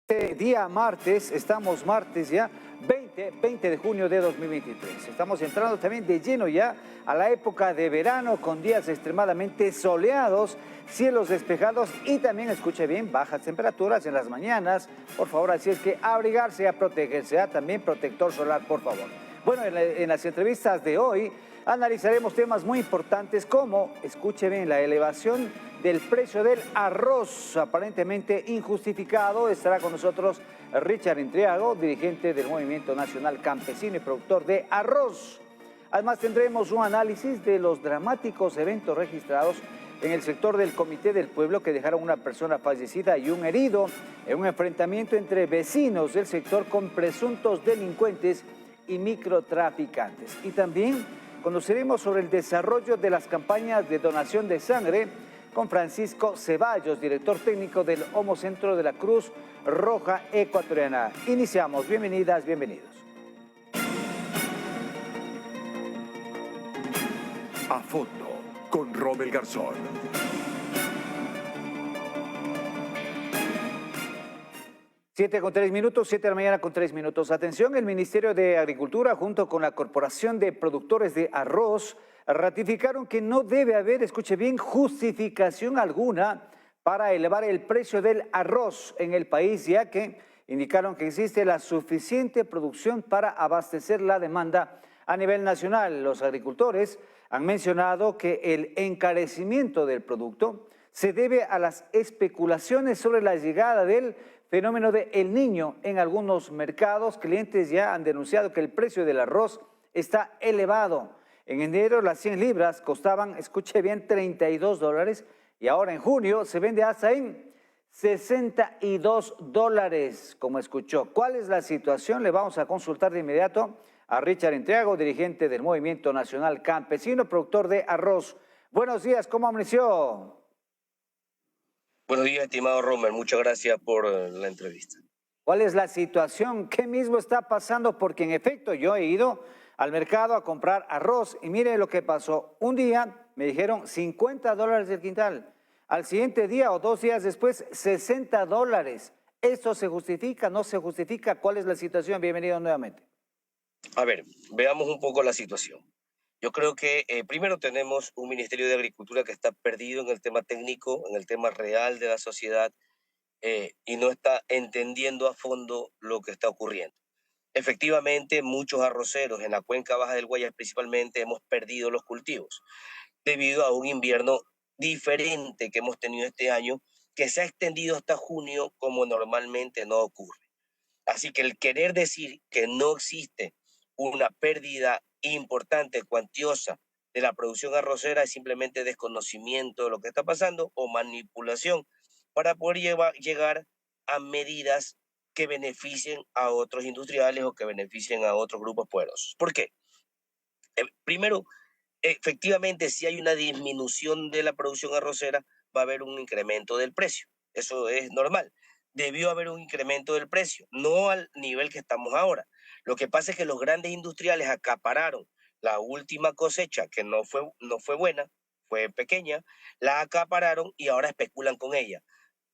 Día martes, estamos martes ya, 20 de junio de 2023. Estamos entrando también de lleno ya a la época de verano con días extremadamente soleados, cielos despejados y también, escuche bien, bajas temperaturas en las mañanas. Por favor, así es que abrigarse, a protegerse, también protector solar, por favor. Bueno, en las entrevistas de hoy analizaremos temas muy importantes como, escuche bien, la elevación del precio del arroz, aparentemente injustificado. Estará con nosotros Richard Intriago, dirigente del Movimiento Nacional Campesino y productor de arroz. Además tendremos un análisis de los dramáticos eventos registrados en el sector del Comité del Pueblo que dejaron una persona fallecida y un herido en un enfrentamiento entre vecinos del sector con presuntos delincuentes y microtraficantes. Y también conoceremos sobre el desarrollo de las campañas de donación de sangre con Francisco Ceballos, director técnico del Homocentro de la Cruz Roja Ecuatoriana. Iniciamos. Bienvenidas, bienvenidos. A fondo con Rommel Garzón. 7:03, 7 de la mañana con 3 minutos. Atención, el Ministerio de Agricultura junto con la Corporación de Productores de Arroz ratificaron que no debe haber, escuche bien, justificación alguna para elevar el precio del arroz en el país, ya que indicaron que existe la suficiente producción para abastecer la demanda a nivel nacional. Los agricultores han mencionado que el encarecimiento del producto se debe a las especulaciones sobre la llegada del fenómeno de El Niño en algunos mercados. Clientes ya han denunciado que el precio del arroz está elevado. En enero las 100 libras costaban, escuche bien, $32 y ahora en junio se vende hasta en $62, como escuchó. ¿Cuál es la situación? Le vamos a consultar de inmediato a Richard Intriago, dirigente del Movimiento Nacional Campesino, productor de arroz. Buenos días, ¿cómo amaneció? Buenos días, estimado Rommel. Muchas gracias por la entrevista. ¿Cuál es la situación? ¿Qué mismo está pasando? Porque en efecto yo he ido al mercado a comprar arroz y mire lo que pasó. Un día me dijeron $50 el quintal. Al siguiente día o 2 días después, $60. ¿Esto se justifica? ¿No se justifica? ¿Cuál es la situación? Bienvenido nuevamente. A ver, veamos un poco la situación. Yo creo que primero tenemos un Ministerio de Agricultura que está perdido en el tema técnico, en el tema real de la sociedad y no está entendiendo a fondo lo que está ocurriendo. Efectivamente, muchos arroceros en la cuenca baja del Guayas principalmente hemos perdido los cultivos debido a un invierno diferente que hemos tenido este año que se ha extendido hasta junio como normalmente no ocurre. Así que el querer decir que no existe una pérdida importante, cuantiosa de la producción arrocera es simplemente desconocimiento de lo que está pasando o manipulación para poder llegar a medidas que beneficien a otros industriales o que beneficien a otros grupos poderosos. ¿Por qué? Primero, efectivamente, si hay una disminución de la producción arrocera, va a haber un incremento del precio. Eso es normal. Debió haber un incremento del precio, no al nivel que estamos ahora. Lo que pasa es que los grandes industriales acapararon la última cosecha, que no fue buena, fue pequeña, la acapararon y ahora especulan con ella.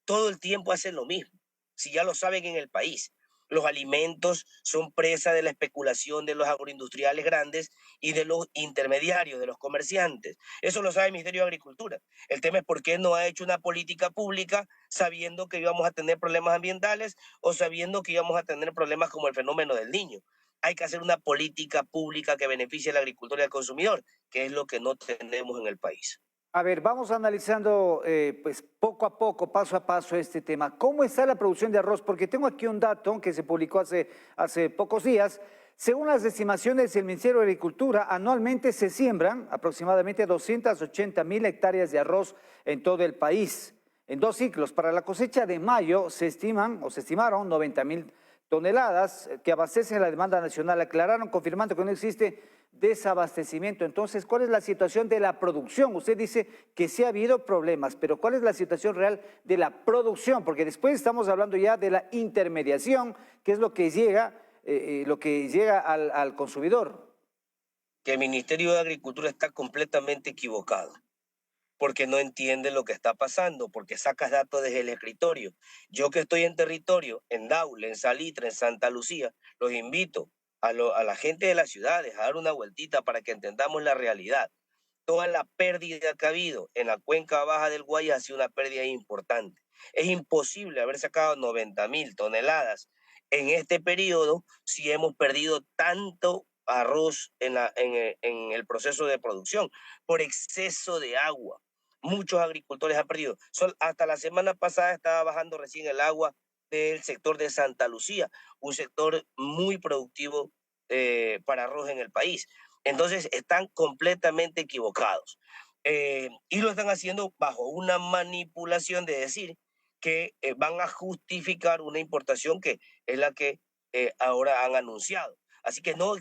Todo el tiempo hacen lo mismo, si ya lo saben en el país. Los alimentos son presa de la especulación de los agroindustriales grandes y de los intermediarios, de los comerciantes. Eso lo sabe el Ministerio de Agricultura. El tema es por qué no ha hecho una política pública sabiendo que íbamos a tener problemas ambientales o sabiendo que íbamos a tener problemas como el fenómeno del Niño. Hay que hacer una política pública que beneficie al agricultor y al consumidor, que es lo que no tenemos en el país. A ver, vamos analizando pues poco a poco, paso a paso este tema. ¿Cómo está la producción de arroz? Porque tengo aquí un dato que se publicó hace pocos días. Según las estimaciones del Ministerio de Agricultura, anualmente se siembran aproximadamente 280.000 hectáreas de arroz en todo el país. En 2 ciclos, para la cosecha de mayo se estimaron 90.000 toneladas que abastecen la demanda nacional. Aclararon, confirmando que no existe desabastecimiento. Entonces, ¿cuál es la situación de la producción? Usted dice que sí ha habido problemas, pero ¿cuál es la situación real de la producción? Porque después estamos hablando ya de la intermediación, que es lo que llega al consumidor. Que el Ministerio de Agricultura está completamente equivocado. porque no entiende lo que está pasando, porque sacas datos desde el escritorio. Yo que estoy en territorio, en Daule, en Salitre, en Santa Lucía, los invito a la gente de las ciudades a dar una vueltita para que entendamos la realidad. Toda la pérdida que ha habido en la cuenca baja del Guayas ha sido una pérdida importante. Es imposible haber sacado 90.000 toneladas en este periodo si hemos perdido tanto arroz en el proceso de producción por exceso de agua. Muchos agricultores han perdido. Hasta la semana pasada estaba bajando recién el agua del sector de Santa Lucía, un sector muy productivo para arroz en el país. Entonces están completamente equivocados. Y lo están haciendo bajo una manipulación de decir que van a justificar una importación que es la que ahora han anunciado. Así que no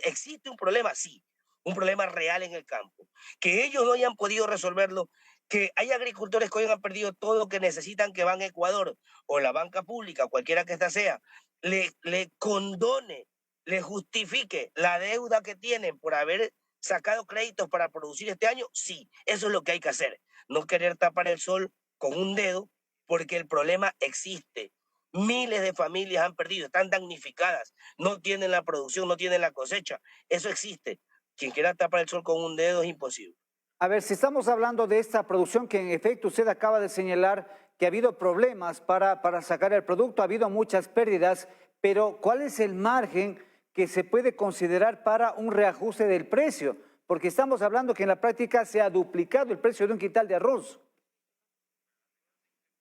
existe un problema, sí, un problema real en el campo. Que ellos no hayan podido resolverlo, que hay agricultores que hoy han perdido todo lo que necesitan, que van a Ecuador o la banca pública, cualquiera que ésta sea, le condone, le justifique la deuda que tienen por haber sacado créditos para producir este año, sí, eso es lo que hay que hacer. No querer tapar el sol con un dedo, porque el problema existe. Miles de familias han perdido, están damnificadas, no tienen la producción, no tienen la cosecha. Eso existe. Quien quiera tapar el sol con un dedo es imposible. A ver, si estamos hablando de esta producción que en efecto usted acaba de señalar que ha habido problemas para sacar el producto, ha habido muchas pérdidas, pero ¿cuál es el margen que se puede considerar para un reajuste del precio? Porque estamos hablando que en la práctica se ha duplicado el precio de un quintal de arroz.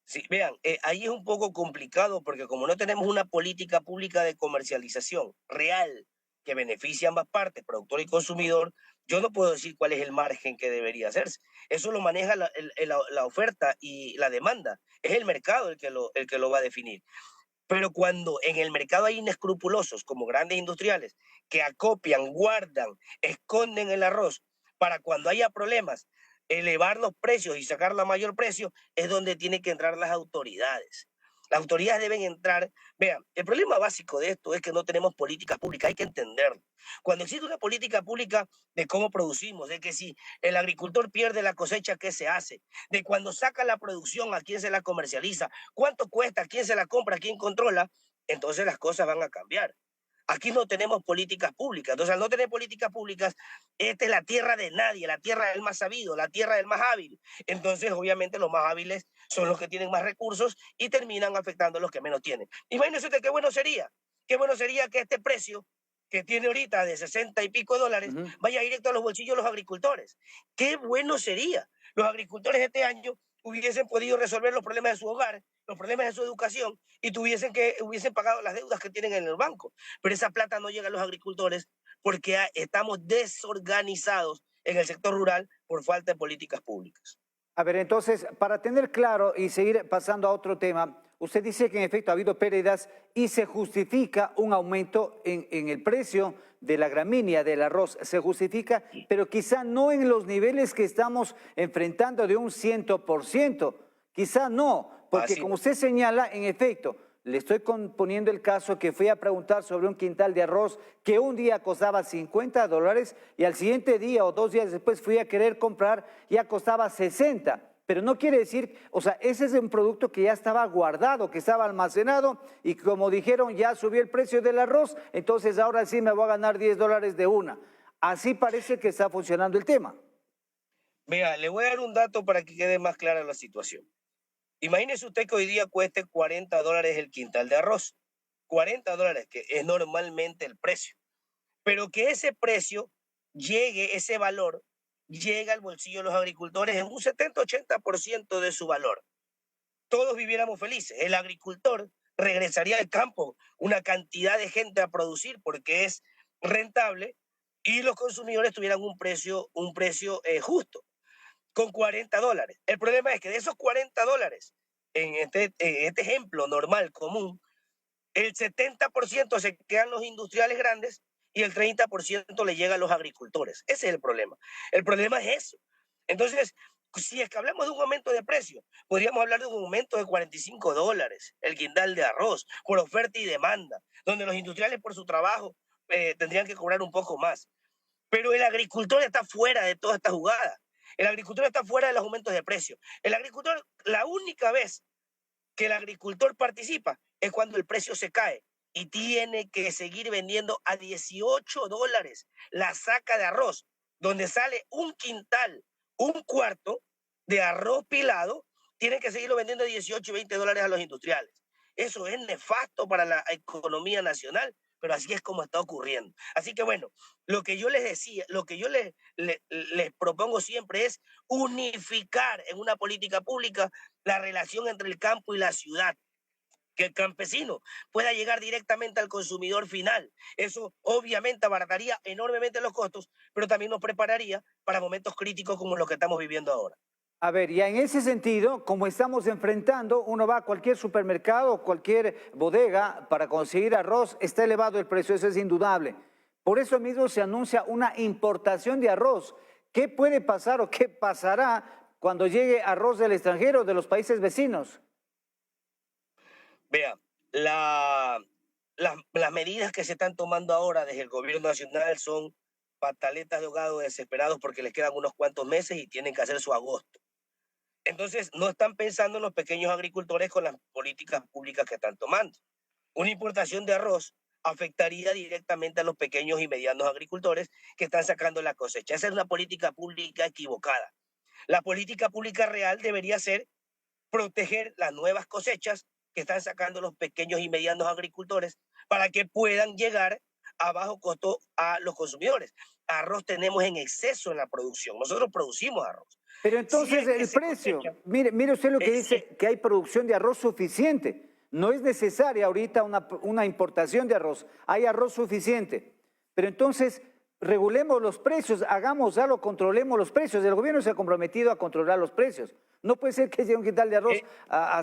Sí, vean, ahí es un poco complicado porque como no tenemos una política pública de comercialización real que beneficie a ambas partes, productor y consumidor, yo no puedo decir cuál es el margen que debería hacerse. Eso lo maneja la oferta y la demanda. Es el mercado el que lo va a definir. Pero cuando en el mercado hay inescrupulosos como grandes industriales que acopian, guardan, esconden el arroz para cuando haya problemas, elevar los precios y sacar la mayor precio, es donde tienen que entrar las autoridades. Las autoridades deben entrar. Vean, el problema básico de esto es que no tenemos políticas públicas, hay que entenderlo. Cuando existe una política pública de cómo producimos, de que si el agricultor pierde la cosecha, ¿qué se hace? De cuando saca la producción, ¿a quién se la comercializa? ¿Cuánto cuesta? ¿Quién se la compra? ¿Quién controla? Entonces las cosas van a cambiar. Aquí no tenemos políticas públicas. Entonces, al no tener políticas públicas, esta es la tierra de nadie, la tierra del más sabido, la tierra del más hábil. Entonces, obviamente, los más hábiles son los que tienen más recursos y terminan afectando a los que menos tienen. Imagínense usted qué bueno sería que este precio que tiene ahorita de 60 y pico de dólares vaya directo a los bolsillos de los agricultores. Qué bueno sería. Los agricultores este año hubiesen podido resolver los problemas de su hogar, los problemas de su educación y hubiesen pagado las deudas que tienen en el banco. Pero esa plata no llega a los agricultores porque estamos desorganizados en el sector rural por falta de políticas públicas. A ver, entonces, para tener claro y seguir pasando a otro tema, usted dice que en efecto ha habido pérdidas y se justifica un aumento en el precio de la gramínea, del arroz, se justifica, pero quizá no en los niveles que estamos enfrentando de un 100%, quizá no, porque como usted señala, en efecto, le estoy poniendo el caso que fui a preguntar sobre un quintal de arroz que un día costaba $50 y al siguiente día o 2 días después fui a querer comprar y ya costaba 60. Pero no quiere decir, o sea, ese es un producto que ya estaba guardado, que estaba almacenado y como dijeron ya subió el precio del arroz, entonces ahora sí me voy a ganar $10 de una. Así parece que está funcionando el tema. Vea, le voy a dar un dato para que quede más clara la situación. Imagínese usted que hoy día cueste $40 el quintal de arroz. $40, que es normalmente el precio. Pero que ese precio llegue, ese valor, llega al bolsillo de los agricultores en un 70-80% de su valor. Todos viviéramos felices. El agricultor regresaría al campo una cantidad de gente a producir porque es rentable y los consumidores tuvieran un precio justo con $40. El problema es que de esos $40, en este ejemplo normal, común, el 70% se quedan los industriales grandes y el 30% le llega a los agricultores. Ese es el problema. El problema es eso. Entonces, si es que hablamos de un aumento de precio, podríamos hablar de un aumento de $45 el quintal de arroz por oferta y demanda, donde los industriales por su trabajo tendrían que cobrar un poco más. Pero el agricultor está fuera de toda esta jugada. El agricultor está fuera de los aumentos de precio. El agricultor, la única vez que el agricultor participa es cuando el precio se cae y tiene que seguir vendiendo a $18 la saca de arroz, donde sale un quintal, un cuarto de arroz pilado, tienen que seguirlo vendiendo a 18 y $20 a los industriales. Eso es nefasto para la economía nacional, pero así es como está ocurriendo. Así que bueno, lo que yo les decía, lo que yo les propongo siempre es unificar en una política pública la relación entre el campo y la ciudad, que el campesino pueda llegar directamente al consumidor final. Eso obviamente abarataría enormemente los costos, pero también nos prepararía para momentos críticos como los que estamos viviendo ahora. A ver, ya en ese sentido, como estamos enfrentando, uno va a cualquier supermercado o cualquier bodega para conseguir arroz, está elevado el precio, eso es indudable. Por eso mismo se anuncia una importación de arroz. ¿Qué puede pasar o qué pasará cuando llegue arroz del extranjero, de los países vecinos? Vea, las medidas que se están tomando ahora desde el gobierno nacional son pataletas de ahogado desesperados porque les quedan unos cuantos meses y tienen que hacer su agosto. Entonces, no están pensando en los pequeños agricultores con las políticas públicas que están tomando. Una importación de arroz afectaría directamente a los pequeños y medianos agricultores que están sacando la cosecha. Esa es una política pública equivocada. La política pública real debería ser proteger las nuevas cosechas que están sacando los pequeños y medianos agricultores para que puedan llegar a bajo costo a los consumidores. Arroz tenemos en exceso en la producción. Nosotros producimos arroz. Pero Si entonces es que el se precio, cosecha, mire usted lo que es dice, que hay producción de arroz suficiente. No es necesaria ahorita una importación de arroz, hay arroz suficiente. Pero entonces regulemos los precios, hagamos algo, controlemos los precios. El gobierno se ha comprometido a controlar los precios. No puede ser que llegue un quintal de arroz a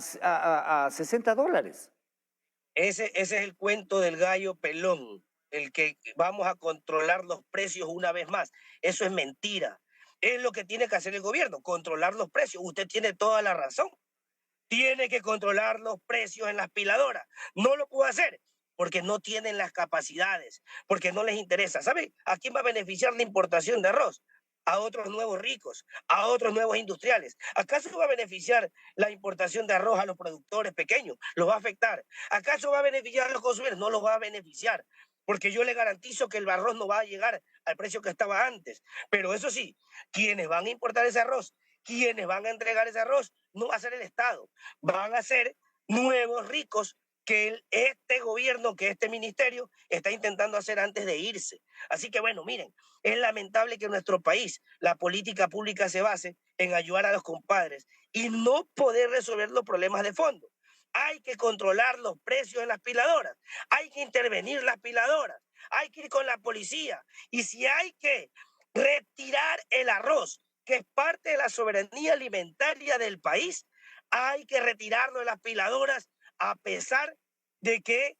$60. ese es el cuento del gallo pelón, el que vamos a controlar los precios una vez más. Eso es mentira. Es lo que tiene que hacer el gobierno, controlar los precios. Usted tiene toda la razón. Tiene que controlar los precios en las piladoras. No lo puede hacer porque no tienen las capacidades, porque no les interesa. ¿Sabe a quién va a beneficiar la importación de arroz? A otros nuevos ricos, a otros nuevos industriales. ¿Acaso va a beneficiar la importación de arroz a los productores pequeños? ¿Los va a afectar? ¿Acaso va a beneficiar a los consumidores? No los va a beneficiar, porque yo le garantizo que el arroz no va a llegar al precio que estaba antes. Pero eso sí, quienes van a importar ese arroz, quienes van a entregar ese arroz, no va a ser el Estado, van a ser nuevos ricos que este gobierno, que este ministerio está intentando hacer antes de irse. Así que bueno, miren, es lamentable que en nuestro país la política pública se base en ayudar a los compadres y no poder resolver los problemas de fondo. Hay que controlar los precios en las piladoras, hay que intervenir las piladoras, hay que ir con la policía y si hay que retirar el arroz, que es parte de la soberanía alimentaria del país, hay que retirarlo de las piladoras a pesar de que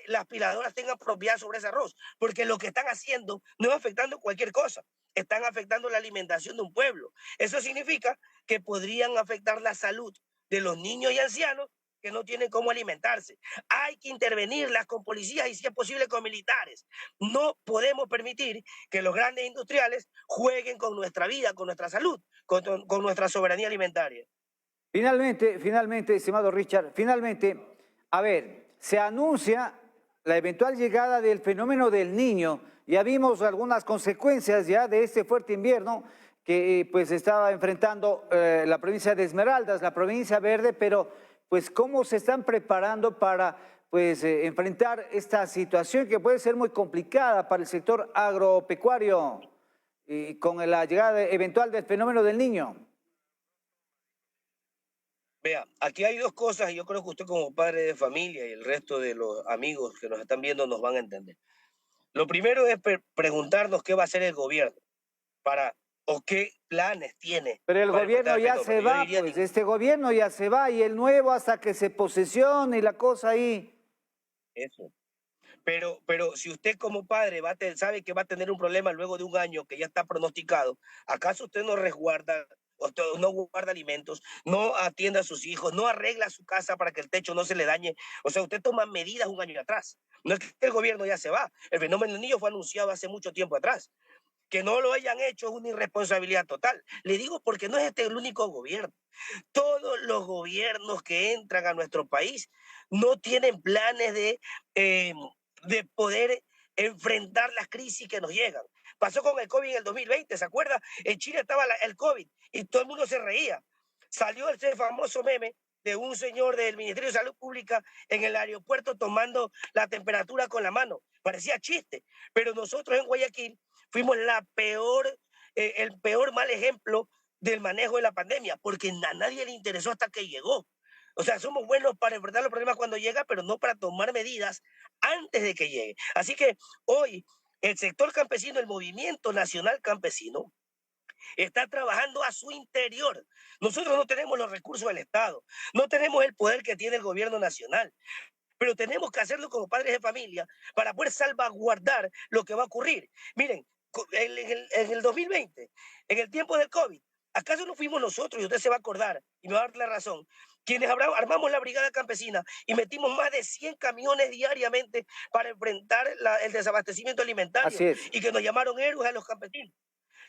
las piladoras tengan propiedad sobre ese arroz, porque lo que están haciendo no es afectando cualquier cosa, están afectando la alimentación de un pueblo. Eso significa que podrían afectar la salud de los niños y ancianos que no tienen cómo alimentarse. Hay que intervenirlas con policías y si es posible con militares. No podemos permitir que los grandes industriales jueguen con nuestra vida, con nuestra salud, con nuestra soberanía alimentaria. Finalmente, estimado Richard, a ver, se anuncia la eventual llegada del fenómeno del Niño. Ya vimos algunas consecuencias ya de este fuerte invierno que pues estaba enfrentando la provincia de Esmeraldas, la provincia verde, pero pues cómo se están preparando para pues enfrentar esta situación que puede ser muy complicada para el sector agropecuario y con la llegada eventual del fenómeno del Niño. Vea, aquí hay dos cosas y yo creo que usted como padre de familia y el resto de los amigos que nos están viendo nos van a entender. Lo primero es preguntarnos qué va a hacer el gobierno para o qué planes tiene. Pero el para gobierno enfrentar el ya fenómeno. se Yo va, diría pues este gobierno ya se va y el nuevo hasta que se posesione y la cosa ahí. eso. Pero si usted como padre sabe que va a tener un problema luego de un año que ya está pronosticado, ¿acaso usted no resguarda, usted no guarda alimentos, no atiende a sus hijos, no arregla su casa para que el techo no se le dañe? O sea, usted toma medidas un año atrás. No es que el gobierno ya se va. El fenómeno del niño fue anunciado hace mucho tiempo atrás. Que no lo hayan hecho es una irresponsabilidad total. Le digo porque no es este el único gobierno. Todos los gobiernos que entran a nuestro país no tienen planes de poder enfrentar las crisis que nos llegan. Pasó con el COVID en el 2020, ¿se acuerda? En Chile estaba el COVID y todo el mundo se reía. Salió ese famoso meme de un señor del Ministerio de Salud Pública en el aeropuerto tomando la temperatura con la mano. Parecía chiste, pero nosotros en Guayaquil fuimos el peor mal ejemplo del manejo de la pandemia, porque a nadie le interesó hasta que llegó. O sea, somos buenos para enfrentar los problemas cuando llega, pero no para tomar medidas antes de que llegue. Así que hoy el sector campesino, el movimiento nacional campesino, está trabajando a su interior. Nosotros no tenemos los recursos del Estado, no tenemos el poder que tiene el gobierno nacional, pero tenemos que hacerlo como padres de familia para poder salvaguardar lo que va a ocurrir. Miren, en el 2020, en el tiempo del COVID, ¿acaso no fuimos nosotros, y usted se va a acordar, y me va a dar la razón, quienes armamos la brigada campesina y metimos más de 100 camiones diariamente para enfrentar el desabastecimiento alimentario? Así es. Y que nos llamaron héroes a los campesinos?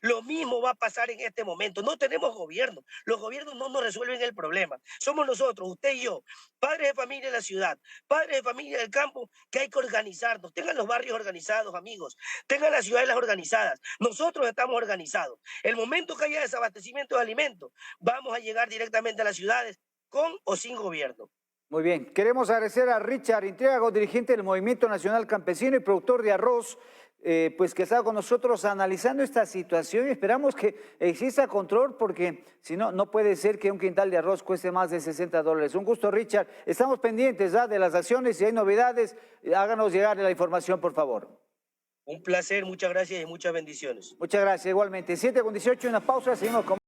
Lo mismo va a pasar en este momento. No tenemos gobierno. Los gobiernos no nos resuelven el problema. Somos nosotros, usted y yo, padres de familia de la ciudad, padres de familia del campo, que hay que organizarnos. Tengan los barrios organizados, amigos. Tengan las ciudades organizadas. Nosotros estamos organizados. El momento que haya desabastecimiento de alimentos, vamos a llegar directamente a las ciudades con o sin gobierno. Muy bien, queremos agradecer a Richard Intriago, dirigente del Movimiento Nacional Campesino y productor de arroz, pues que está con nosotros analizando esta situación y esperamos que exista control porque si no, no puede ser que un quintal de arroz cueste más de $60. Un gusto, Richard. Estamos pendientes de las acciones, si hay novedades, háganos llegar la información, por favor. Un placer, muchas gracias y muchas bendiciones. Muchas gracias, igualmente. 7:18, una pausa, seguimos con...